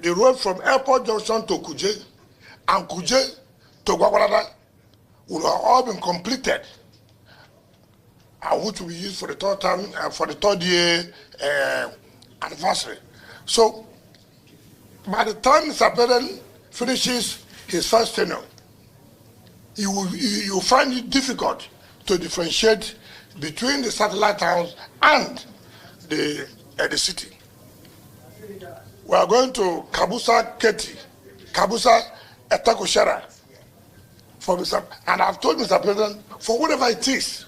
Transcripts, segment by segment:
The road from Airport Junction to Kuje and Kuje to Gwagwalada will have all been completed, and which will be used for the third time for the third year anniversary. So, by the time Mr. President finishes his first tenure, you will find it difficult to differentiate between the satellite towns and the city. We are going to Kabusa Keti, Kabusa Etakoshara, and I've told Mr. President, for whatever it is,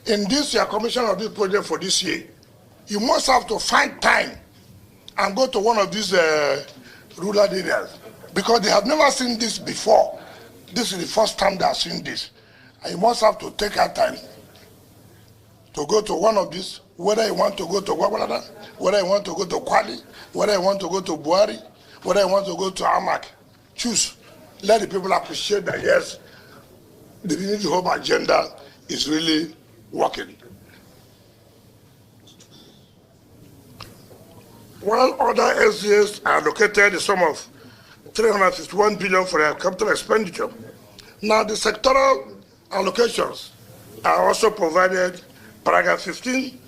in this year commission of this project for this year, you must have to find time and go to one of these rural areas, because they have never seen this before. This is the first time they are seeing this. And you must have to take our time to go to one of these, whether you want to go to Gwagwalada, whether you want to go to Kwali, whether you want to go to Buhari, whether you want to go to Amak. Choose. Let the people appreciate that, yes, the Unity Home agenda is really working. While other LCAs are allocated the sum of 351 billion for their capital expenditure, now the sectoral allocations are also provided. Paragraph 15,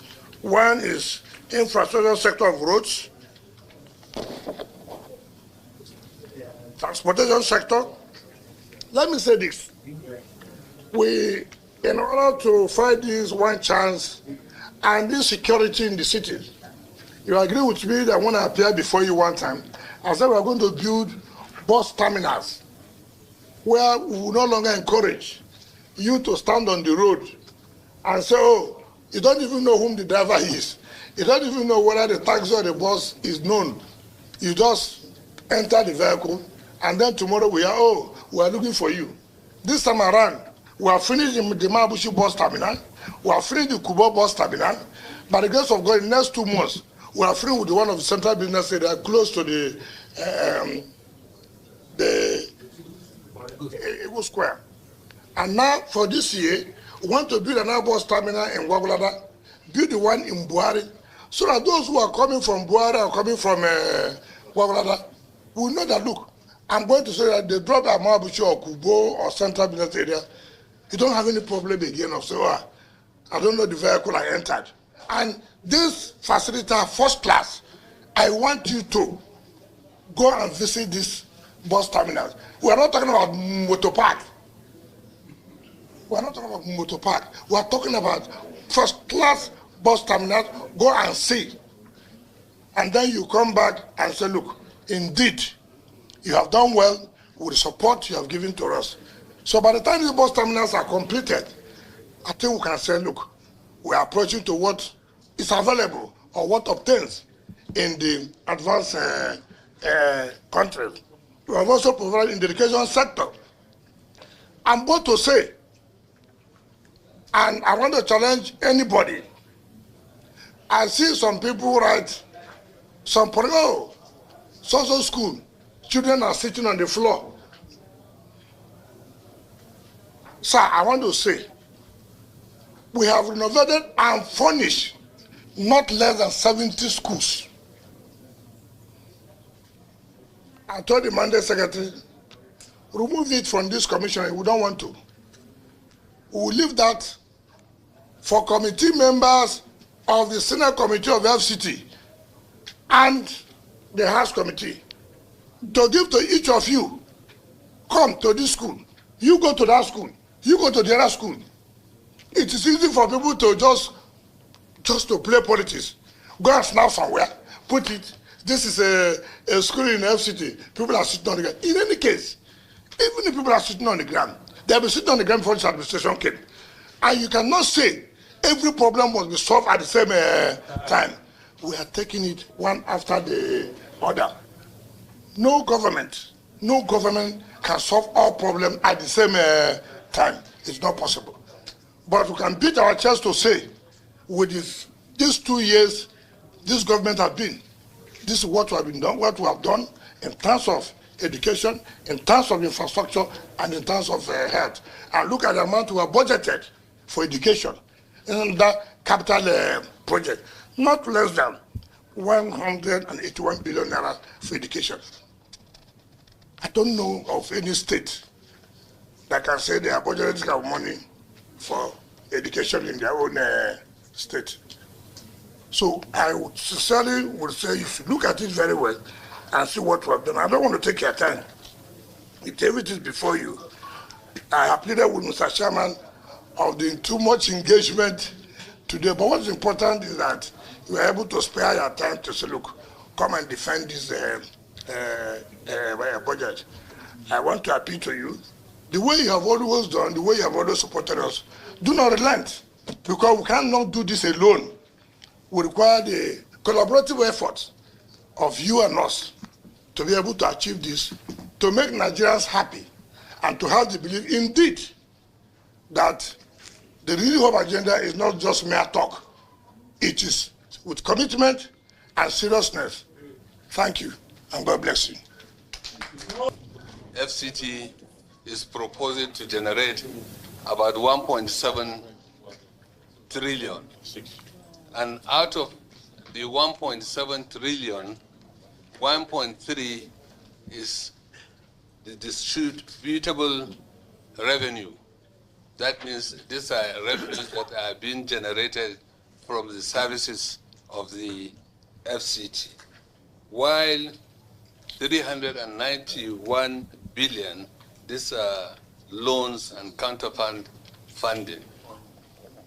one is infrastructure sector of roads, transportation sector. Let me say this. In order to fight this one chance and this security in the city, you agree with me that when I appeared before you one time, I said we are going to build bus terminals where we will no longer encourage you to stand on the road and say, oh, you don't even know whom the driver is. You don't even know whether the taxi or the bus is known. You just enter the vehicle, and then tomorrow we are looking for you. This time around, we have finished the Mabushi bus terminal, we have finished the Kubo bus terminal. By the grace of God, in the next 2 months, we are finished with one of the central business areas close to the Ego Square. And now, for this year, we want to build another bus terminal in Gwagwalada, build the one in Buhari, so that those who are coming from Buhari or coming from Gwagwalada will know that, look, I'm going to say that they drop at Mabuchi or Kubo or central business area, you don't have any problem again of say, oh, I don't know the vehicle I entered. And this facility are first class. I want you to go and visit this bus terminals. We are not talking about motor park. We are not talking about motor park. We are talking about first class bus terminals. Go and see. And then you come back and say, look, indeed, you have done well with the support you have given to us. So by the time the bus terminals are completed, I think we can say, look, we are approaching to what is available or what obtains in the advanced countries. We have also provided in the education sector. I'm about to say, and I want to challenge anybody. I see some people write, so school, children are sitting on the floor. Sir, I want to say, we have renovated and furnished not less than 70 schools. I told the Mandate Secretary, remove it from this commission, we don't want to. We will leave that for committee members of the Senate Committee of FCT and the House Committee to give to each of you. Come to this school, you go to that school, you go to the other school. It is easy for people to just to play politics. Go and snap somewhere, put it. This is a school in FCT. People are sitting on the ground. In any case, even if people are sitting on the ground, they'll be sitting on the ground before this administration came. And you cannot say every problem must be solved at the same time. We are taking it one after the other. No government can solve all problems at the same time. It's not possible. But we can beat our chest to say, with these 2 years, this government has been, this is what we have done in terms of education, in terms of infrastructure, and in terms of health. And look at the amount we have budgeted for education in that capital project. Not less than 181 billion naira for education. I don't know of any state that can say they have budgeted this kind of money for education in their own state. So I would sincerely would say you should look at it very well and see what we have done. I don't want to take your time. If everything is before you, I have pleaded with Mr. Chairman of the too much engagement today. But what's important is that you are able to spare your time to say, look, come and defend this budget. I want to appeal to you. The way you have always done, the way you have always supported us, do not relent, because we cannot do this alone. We require the collaborative effort of you and us to be able to achieve this, to make Nigerians happy, and to have the belief indeed that the Really Hope agenda is not just mere talk. It is with commitment and seriousness. Thank you, and God bless you. FCT is proposing to generate about 1.7 trillion. And out of the 1.7 trillion, 1.3 is the distributable revenue. That means these are revenues that are being generated from the services of the FCT. While 391 billion, these are loans and counterfund funding.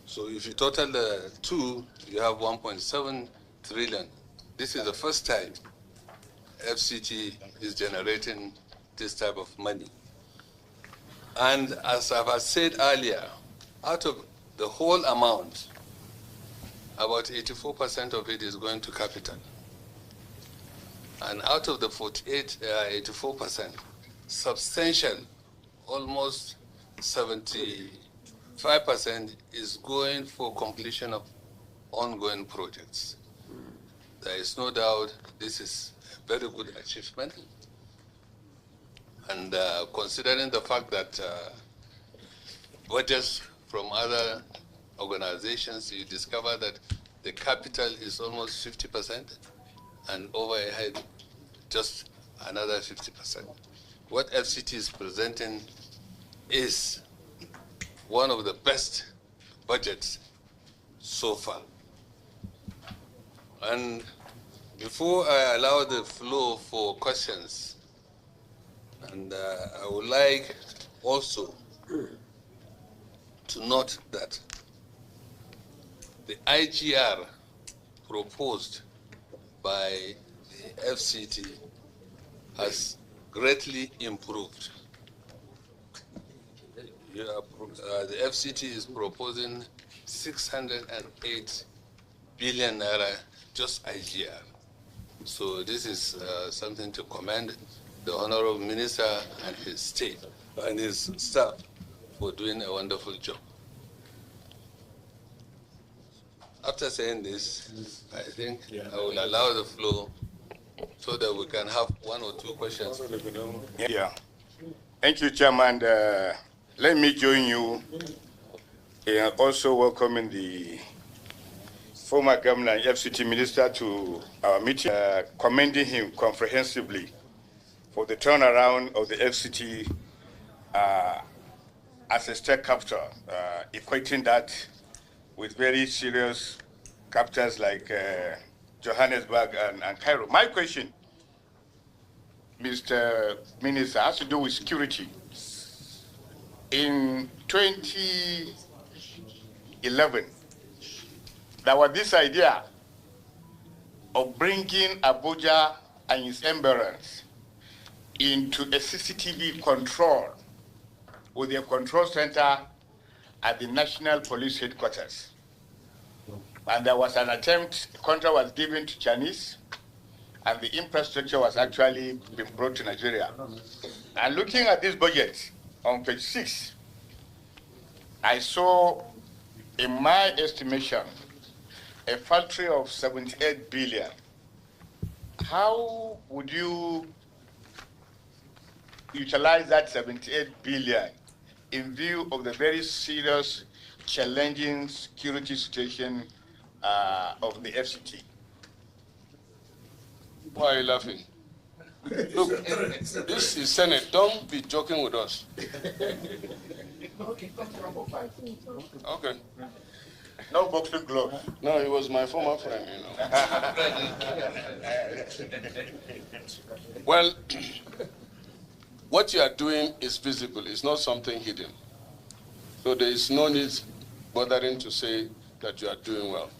So if you total the two, you have 1.7 trillion. This is the first time FCT is generating this type of money. And as I've said earlier, out of the whole amount, about 84% of it is going to capital. And out of the 84%, substantial, almost 75% is going for completion of ongoing projects. There is no doubt this is a very good achievement. And considering the fact that budgets from other organizations, you discover that the capital is almost 50% and overhead just another 50%. What FCT is presenting is one of the best budgets so far. And before I allow the floor for questions, and I would like also to note that the IGR proposed by the FCT has greatly improved. The FCT is proposing 608 billion naira just IGR. So this is something to commend the Honorable Minister and his state and his staff for doing a wonderful job. After saying this, I think I will allow the floor so that we can have one or two questions. Yeah. Thank you, Chairman. Let me join you in also welcoming the former governor and FCT minister to our meeting, commending him comprehensively for the turnaround of the FCT as a state capital, equating that with very serious capitals like Johannesburg and Cairo. My question, Mr. Minister, has to do with security. In 2011, there was this idea of bringing Abuja and its environs into a CCTV control with a control center at the National Police Headquarters. And there was an attempt, the contract was given to Chinese, and the infrastructure was actually being brought to Nigeria. And looking at this budget on page 6, I saw, in my estimation, a factory of 78 billion. How would you utilize that 78 billion in view of the very serious, challenging security situation of the FCT? Why are you laughing? Look, this is Senate. Don't be joking with us. Okay. No boxing gloves. No, he was my former friend, Well, what you are doing is visible. It's not something hidden. So there is no need bothering to say that you are doing well.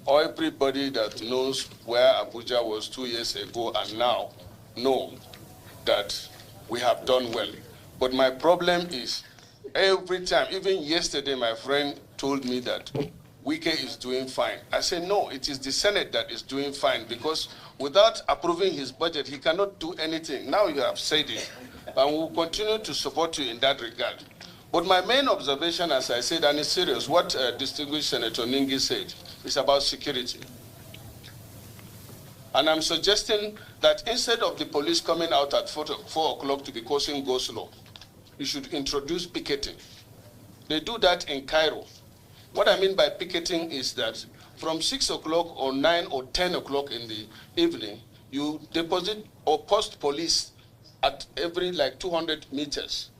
Everybody that knows where Abuja was 2 years ago and now know that we have done well. But my problem is every time, even yesterday, my friend told me that Wike is doing fine. I said, no, it is the Senate that is doing fine because without approving his budget, he cannot do anything. Now you have said it, and we will continue to support you in that regard. But my main observation, as I said, and it's serious, what distinguished Senator Ningi said, is about security. And I'm suggesting that instead of the police coming out at 4 o'clock to be causing go-slow, you should introduce picketing. They do that in Cairo. What I mean by picketing is that from 6 o'clock or 9 or 10 o'clock in the evening, you deposit or post police at every 200 meters.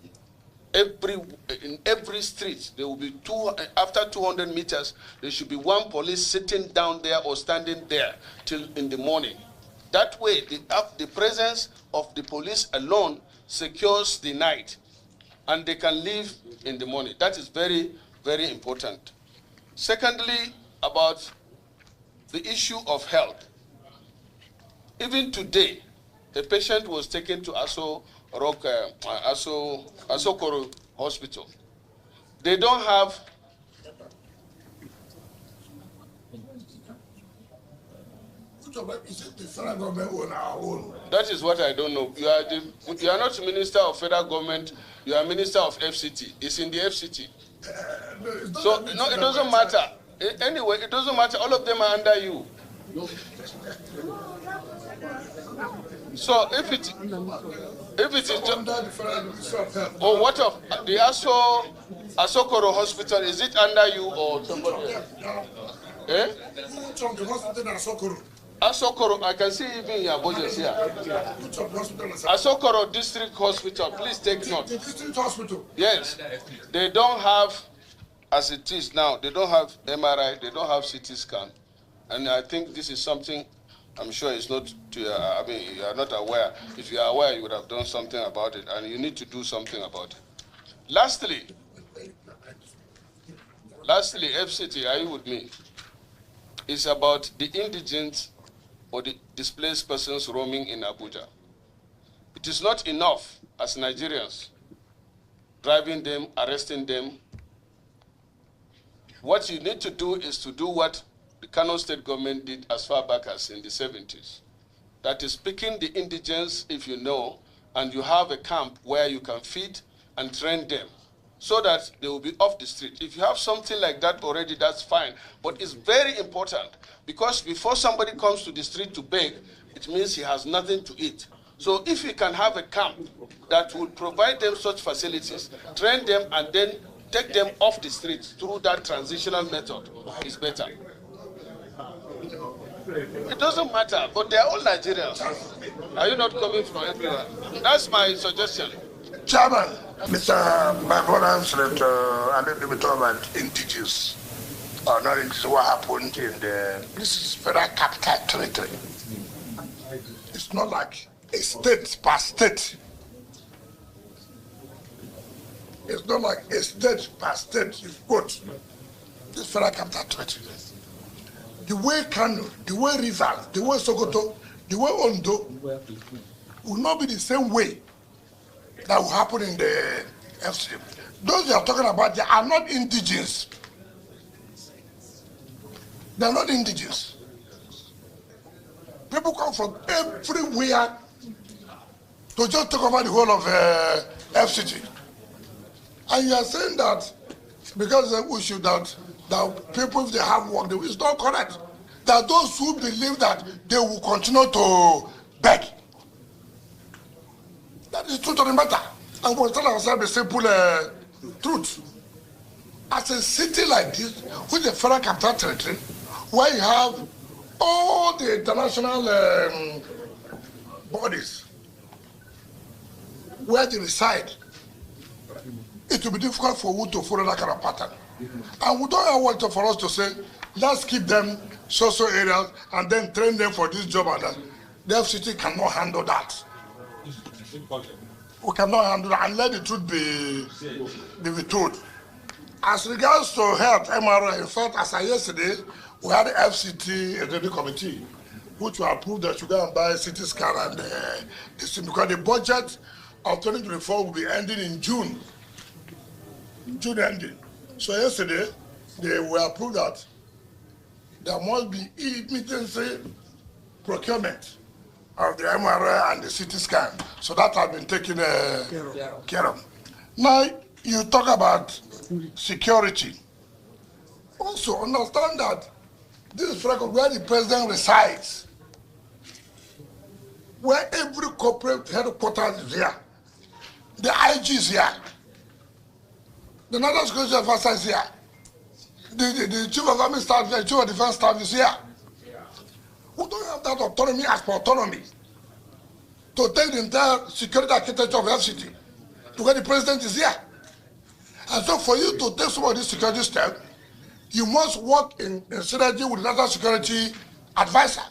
In every street, there will be after 200 meters, there should be one police sitting down there or standing there till in the morning. That way, the presence of the police alone secures the night, and they can leave in the morning. That is very, very important. Secondly, about the issue of health. Even today, a patient was taken to Asokoro Hospital. They don't have that is what I don't know. You are not Minister of Federal Government, you are Minister of FCT. It's in the FCT. So no, it doesn't matter. Anyway, it doesn't matter. All of them are under you. So if it is just, or what of the Asokoro Hospital, is it under you or somebody else? Eh? Asokoro, I can see even your budget here. Asokoro District Hospital, please take note. District Hospital? Yes. They don't have, as it is now, they don't have MRI, they don't have CT scan. And I think this is something, I'm sure it's not, you are not aware. If you are aware, you would have done something about it, and you need to do something about it. Lastly, FCT, are you with me? It's about the indigents or the displaced persons roaming in Abuja. It is not enough as Nigerians driving them, arresting them. What you need to do is to do what the Kano State government did as far back as in the 70s. That is picking the indigents, if you know, and you have a camp where you can feed and train them so that they will be off the street. If you have something like that already, that's fine. But it's very important because before somebody comes to the street to beg, it means he has nothing to eat. So if you can have a camp that will provide them such facilities, train them, and then take them off the streets through that transitional method, is better. It doesn't matter, but they are all Nigerians. Are you not coming from everywhere? That's my suggestion. Chairman, my brother said a little bit about indigenous. Not indigenous, what happened in this is federal capital territory. It's not like a state per state. It's not like a state per state. You've got this federal capital territory. The way Kano, the way Rivers, the way Sokoto, the way Ondo will not be the same way that will happen in the FCM. Those you are talking about, they are not indigenous. They are not indigenous. People come from everywhere to just talk about the whole of FCT. And you are saying that because we should that people, if they have work, it's not correct. There are those who believe that they will continue to beg. That is the truth of the matter. And we'll tell ourselves the simple truth. As a city like this, with the federal capital territory, where you have all the international bodies where they reside, it will be difficult for you to follow that kind of pattern. And we don't want for us to say, let's keep them social areas and then train them for this job and that. The FCT cannot handle that. We cannot handle that and let the truth be told. As regards to health, MRI, in fact, as I yesterday, we had the FCT executive committee, which will approve that you go and buy CT scan and this, because the budget of 2024 will be ending in June. June ending. So yesterday, they will approve that there must be immediate procurement of the MRI and the CT scan. So that has been taken care of. Now, you talk about security. Also, understand that this is where the president resides, where every corporate headquarters is here. The IG is here. The National Security Officer is here. The Chief of Army Staff, the Chief of Defense Staff is here. We don't have that autonomy as per autonomy to take the entire security architecture of FCT to where the president is here. And so for you to take some of these security steps, you must work in synergy with the National Security Advisor.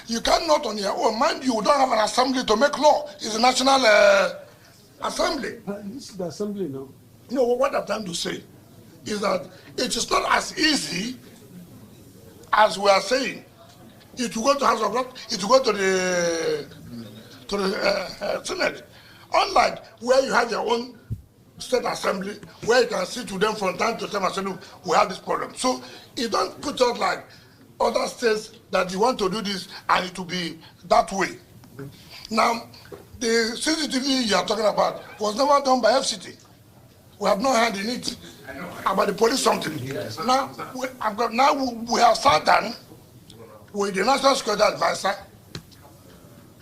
You cannot on your own. Mind you, don't have an assembly to make law. It's a national assembly. This is the assembly now. No, what I'm trying to say is that it is not as easy as we are saying. It will go to House of Reps, it will go to the Senate. Unlike where you have your own state assembly, where you can sit to them from time to time and say, look, we have this problem. So it don't put us like other states that you want to do this and it will be that way. Now, the CCTV you are talking about was never done by FCT. We have no hand in it. About the police something. Yes. Now we have sat down with the National Security Advisor,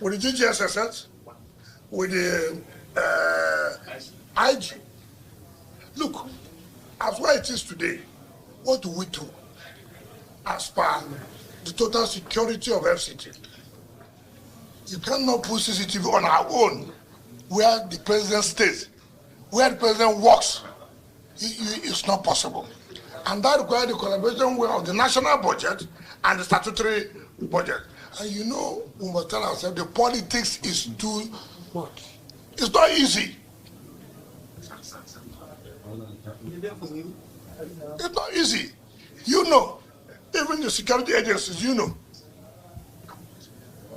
with the GGSSS, with the IG. Look, as where it is today, what do we do as per the total security of FCT? You cannot put CCTV on our own where the president stays, where the president works. It's not possible. And that requires the collaboration of the national budget and the statutory budget. And you know, we must tell ourselves the politics is too much. It's not easy. It's not easy. You know, even the security agencies, you know.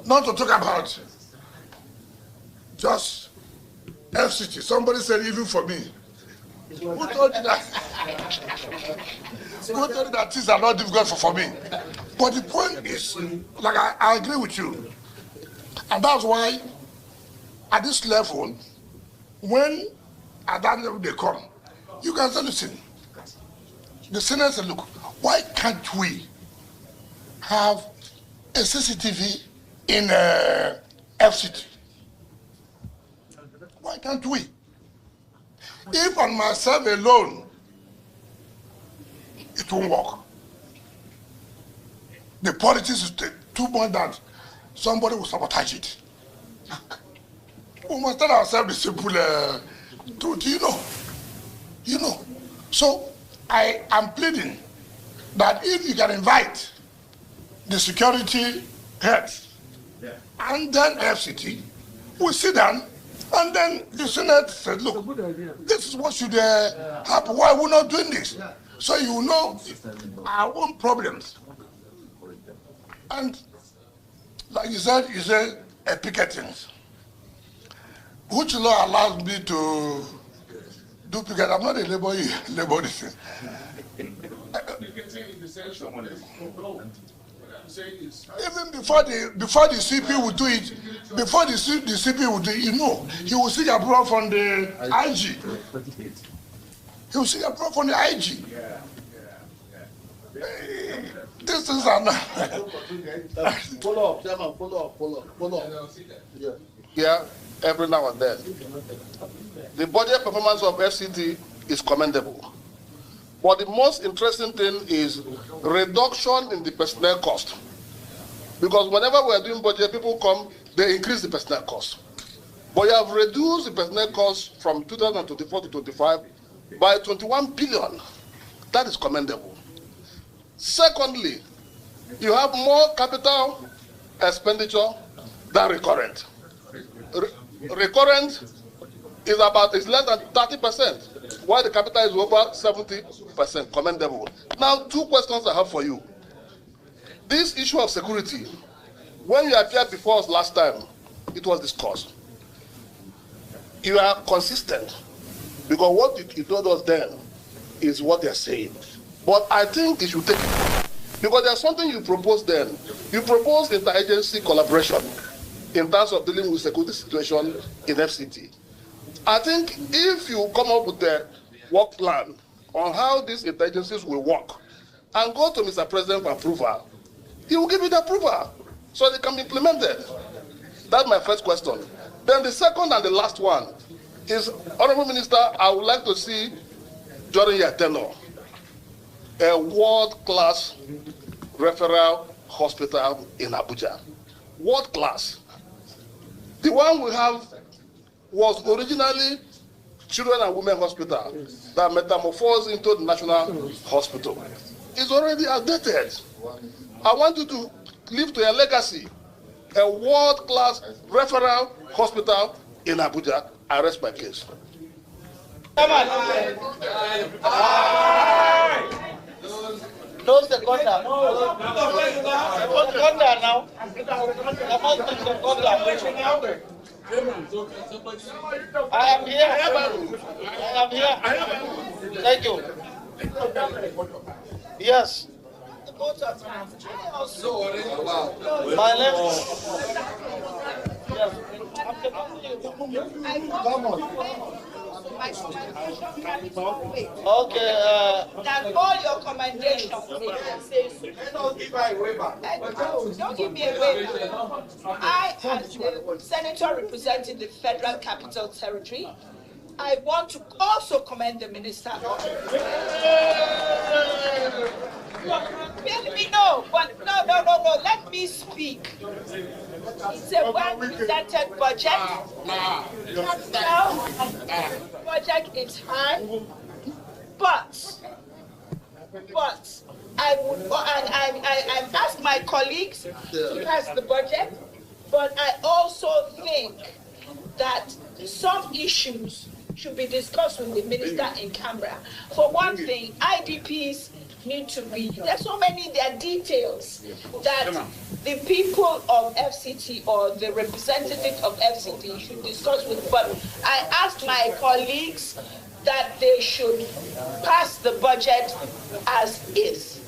Not to talk about just FCT. Somebody said even for me. Who told you that? Who told you that things are not difficult for me? But the point is, like I agree with you. And that's why at this level, when at that level they come, you can say, listen, the Senate said, look, why can't we have a CCTV in FCT? Why can't we? If on myself alone, it won't work. The politics is too much that somebody will sabotage it. We must tell ourselves the simple truth, you know. So I am pleading that if you can invite the security heads and then FCT, we sit down. And then the Senate said, look, this is what should happen. Why are we not doing this? So you know our own problems. And like you said a picketing. Which law allows me to do picket? I'm not a labor thing. Even before the CP would do it, you know, he will seek approval from the IG. He will seek approval from the IG. These things are not. Follow up, Chairman, follow up. Yeah, every now and then. The budget performance of FCT is commendable. But the most interesting thing is reduction in the personnel cost. Because whenever we are doing budget, people come, they increased the personnel cost. But you have reduced the personnel cost from 2024 to 25 by 21 billion. That is commendable. Secondly, you have more capital expenditure than recurrent. Recurrent is less than 30%, while the capital is over 70%. Commendable. Now, two questions I have for you. This issue of security, when you appeared before us last time, it was discussed. You are consistent, because what you told us then is what they're saying. But I think it should take, because there's something you proposed then. You proposed interagency collaboration in terms of dealing with security situation in FCT. I think if you come up with a work plan on how these interagencies will work and go to Mr. President for approval, he will give it approval so they can be implemented. That's my first question. Then the second and the last one is, Honorable Minister, I would like to see during your tenure a world-class referral hospital in Abuja. World-class. The one we have was originally Children and Women Hospital that metamorphosed into the National Hospital. It's already outdated. I want you to live to a legacy, a world-class referral hospital in Abuja. I rest my case. Close the corner. Close the corner now. I am here. I am here. Thank you. Yes. My left. Yes. Come on. Okay. That all your commendations. Don't give me a waiver. I, as the senator representing the Federal Capital Territory, I want to also commend the minister. No, let me speak. It's a well-presented budget. Budget is high, but I would, and I asked my colleagues to pass the budget, but I also think that some issues should be discussed with the minister in camera. For one thing, IDPs need to be, there's so many, there are details that the people of FCT or the representatives of FCT should discuss with, but I asked my colleagues that they should pass the budget as is.